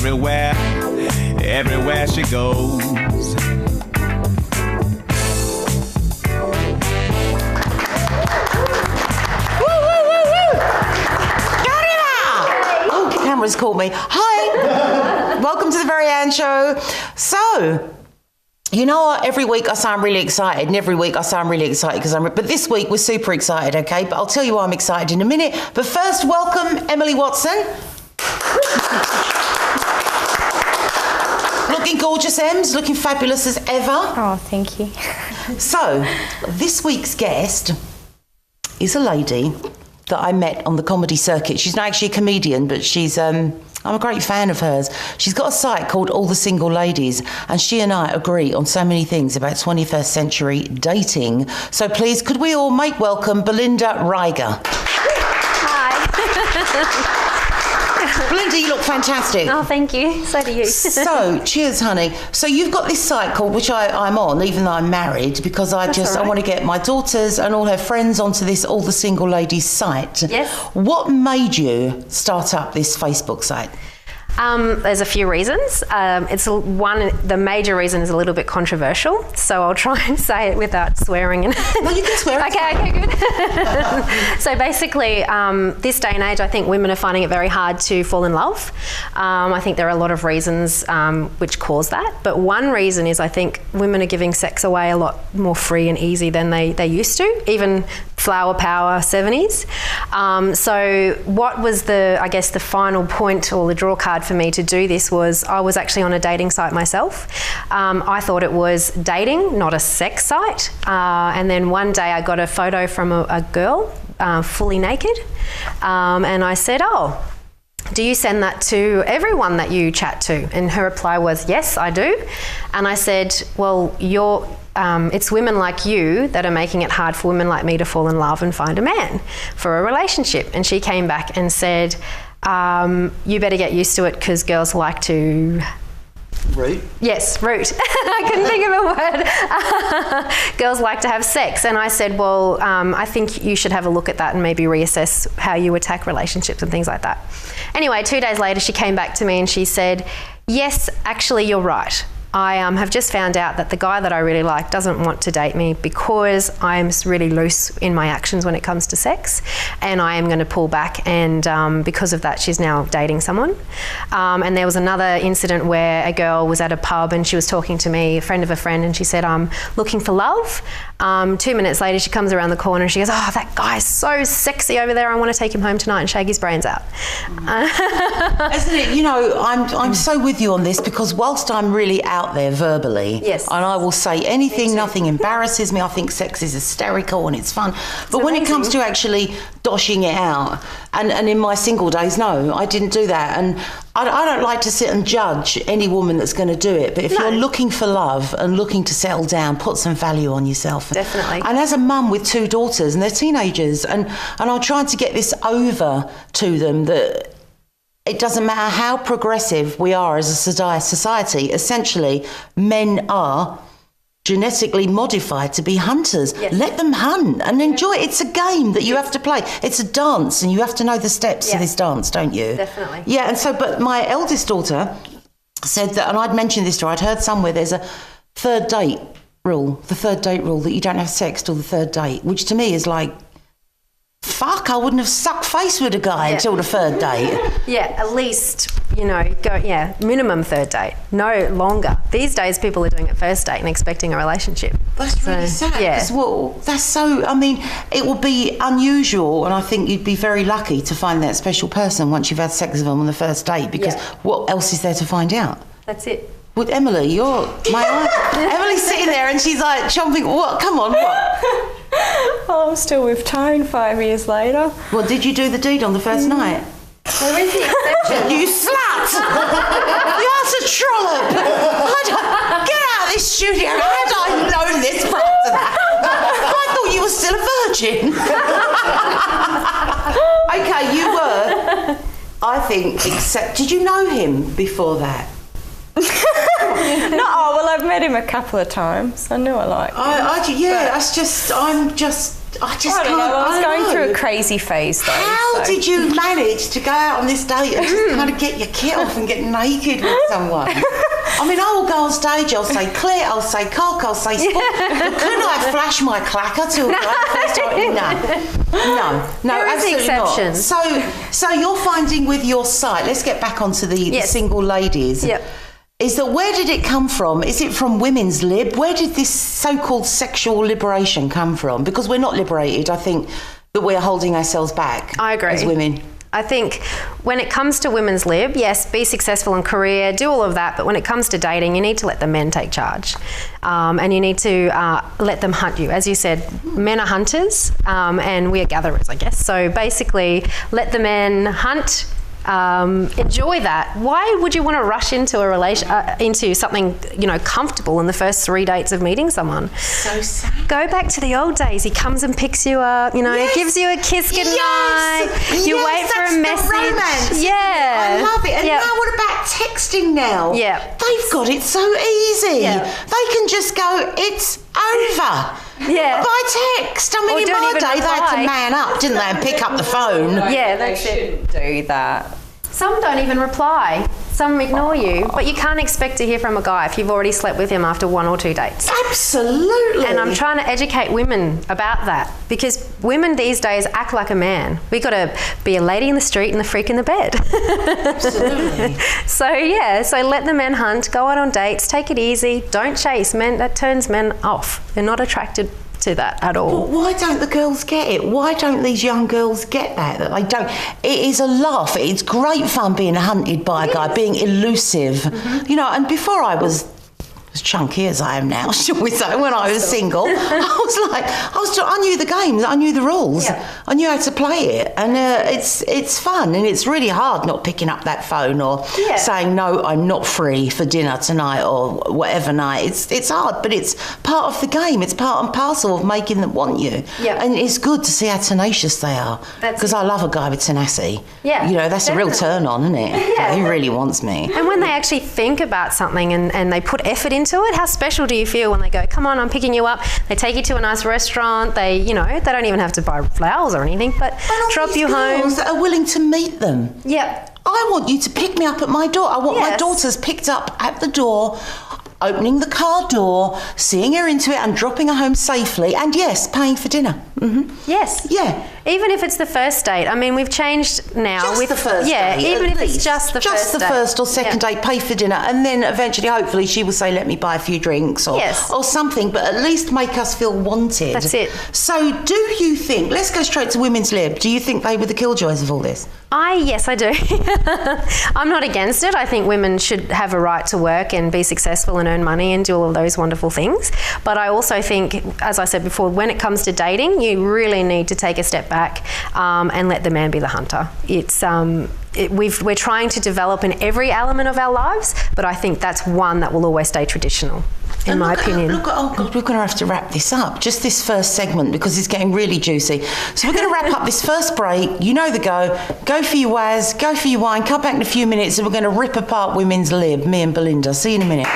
everywhere, everywhere she goes. Cameras called me. Hi, welcome to the Very Ann Show. So, you know what? Every week I say I'm really excited, and every week I say I'm really excited but this week we're super excited, okay? But I'll tell you why I'm excited in a minute. But first, welcome Emily Watson. Looking gorgeous, Ems. Looking fabulous as ever. Oh, thank you. So, this week's guest is a lady that I met on the comedy circuit. She's not actually a comedian, but she's, I'm a great fan of hers. She's got a site called All the Single Ladies, and she and I agree on so many things about 21st century dating. So please, could we all make welcome Belinda Riger. Hi. Belinda, you look fantastic. Oh, thank you. So do you. So, cheers, honey. So you've got this site called, which I'm on, even though I'm married, because I want to get my daughters and all her friends onto this All the Single Ladies site. Yes. What made you start up this Facebook site? There's a few reasons. The major reason is a little bit controversial, so I'll try and say it without swearing. No, you can swear. Okay, good. So basically, this day and age, I think women are finding it very hard to fall in love. I think there are a lot of reasons which cause that, but one reason is I think women are giving sex away a lot more free and easy than they used to, even flower power 70s. So what was the final point or the draw card for me to do this was I was actually on a dating site myself. I thought it was dating, not a sex site. And then one day I got a photo from a girl fully naked. And I said, oh, do you send that to everyone that you chat to? And her reply was, yes, I do. And I said, well, it's women like you that are making it hard for women like me to fall in love and find a man for a relationship. And she came back and said, you better get used to it because girls like to... Root? Yes, root. I couldn't think of a word. Girls like to have sex. And I said, well, I think you should have a look at that and maybe reassess how you attack relationships and things like that. Anyway, 2 days later, she came back to me and she said, yes, actually, you're right. I have just found out that the guy that I really like doesn't want to date me because I'm really loose in my actions when it comes to sex, and I am going to pull back, and because of that she's now dating someone. And there was another incident where a girl was at a pub and she was talking to me, a friend of a friend, and she said, I'm looking for love. 2 minutes later she comes around the corner and she goes, oh, that guy's so sexy over there, I want to take him home tonight and shake his brains out. Isn't it, you know, I'm so with you on this because whilst I'm really out there verbally, yes, and I will say anything, nothing embarrasses me. I think sex is hysterical and it's fun. But when it comes to actually doshing it out, and in my single days, no, I didn't do that. And I don't like to sit and judge any woman that's going to do it. But if you're looking for love and looking to settle down, put some value on yourself. Definitely. And as a mum with 2 daughters, and they're teenagers, and I'm trying to get this over to them that it doesn't matter how progressive we are as a society, essentially men are genetically modified to be hunters. Yes. Let them hunt and enjoy it. It's a game that you have to play. It's a dance and you have to know the steps to this dance, don't you? Definitely. Yeah, and so, but my eldest daughter said that, and I'd mentioned this to her, I'd heard somewhere there's a third date rule, the third date rule, that you don't have sex till the third date, which to me is like, fuck, I wouldn't have sucked face with a guy until the third date. Yeah, at least, minimum third date, no longer. These days people are doing it first date and expecting a relationship. That's really sad. Yeah. Well, that's so, I mean, it will be unusual, and I think you'd be very lucky to find that special person once you've had sex with them on the first date, because what else is there to find out? That's it. With Emily, you're my Emily's sitting there and she's like chomping. What? Come on, what? Well, I'm still with Tone 5 years later. Well, did you do the deed on the first night? There is the exception. You slut! You're a trollop! Get out of this studio. How had I known this prior to that? I thought you were still a virgin. Okay, you were. I think, except, did you know him before that? Well, I've met him a couple of times. I knew I liked him. That's just, I'm just I can't. don't know. I was going know. through a crazy phase though. How did you manage to go out on this date and just kind of get your kit off and get naked with someone? I mean, I will go on stage, I'll say clit, I'll say cock, I'll say sport. But couldn't I flash my clacker till No, There is absolutely exceptions. not. So you're finding with your site, let's get back onto the single ladies. Yep. Is that where did it come from? Is it from Women's Lib? Where did this so-called sexual liberation come from? Because we're not liberated. I think that we're holding ourselves back. I agree. As women. I think when it comes to Women's Lib, yes, be successful in career, do all of that, but when it comes to dating, you need to let the men take charge. And you need to let them hunt you. As you said, men are hunters and we are gatherers, I guess. So basically, let the men hunt. Enjoy that. Why would you want to rush into into something comfortable in the first 3 dates of meeting someone? So sad. Go back to the old days. He comes and picks you up, Yes. gives you a kiss goodnight. Yes. You Yes, wait for that's a the message. romance. Yeah. I love it. And Yep. now what about texting now? Yeah. They've got it so easy. Yeah. They can just go, it's over. Yeah. By text. I Or mean, in don't my even day, they had to reply. man up, didn't they, and pick up the phone. Yeah, They that's it. shouldn't do that. Some don't even reply. Some ignore you. But you can't expect to hear from a guy if you've already slept with him after 1 or 2 dates. Absolutely. And I'm trying to educate women about that because women these days act like a man. We got to be a lady in the street and the freak in the bed. Absolutely. So let the men hunt, go out on dates, take it easy, don't chase men. That turns men off. They're not attracted to that at all. But why don't the girls get it? Why don't these young girls get that they don't? It is a laugh. It's great fun being hunted by a guy, being elusive. Mm-hmm. And before I was as chunky as I am now, shall we say, when I was single, I knew the games, I knew the rules, Yeah. I knew how to play it, and it's fun, and it's really hard not picking up that phone or saying no, I'm not free for dinner tonight or whatever night. It's hard, but it's part of the game. It's part and parcel of making them want you. Yeah. And it's good to see how tenacious they are, That's because it. I love a guy with tenacity. Yeah, That's a real definitely. turn on, isn't it? Yeah. He really wants me. And when they actually think about something and they put effort into it, how special do you feel when they go, come on, I'm picking you up, they take you to a nice restaurant, they don't even have to buy flowers or anything, but And all drop these you home. girls that are willing to meet them. Yep. I want you to pick me up at my door. I want my Yes. daughters picked up at the door, opening the car door, seeing her into it and dropping her home safely, and yes, paying for dinner. Yes. Yeah. Even if it's the first date. I mean, we've changed now. Just with the first date, even at if least. it's just the first date. first or second Yeah. date, pay for dinner, and then eventually, hopefully, she will say, let me buy a few drinks or something, but at least make us feel wanted. That's it. So do you think, let's go straight to Women's Lib, do you think they were the killjoys of all this? Yes, I do. I'm not against it. I think women should have a right to work and be successful and earn money and do all of those wonderful things. But I also think, as I said before, when it comes to dating, you really need to take a step back and let the man be the hunter. We're trying to develop in every element of our lives, but I think that's one that will always stay traditional, in my opinion. Oh God, we're going to have to wrap this up. Just this first segment because it's getting really juicy. So we're going to wrap up this first break. You know the go for your Waz, go for your wine, come back in a few minutes and we're going to rip apart Women's Lib, me and Belinda. See you in a minute.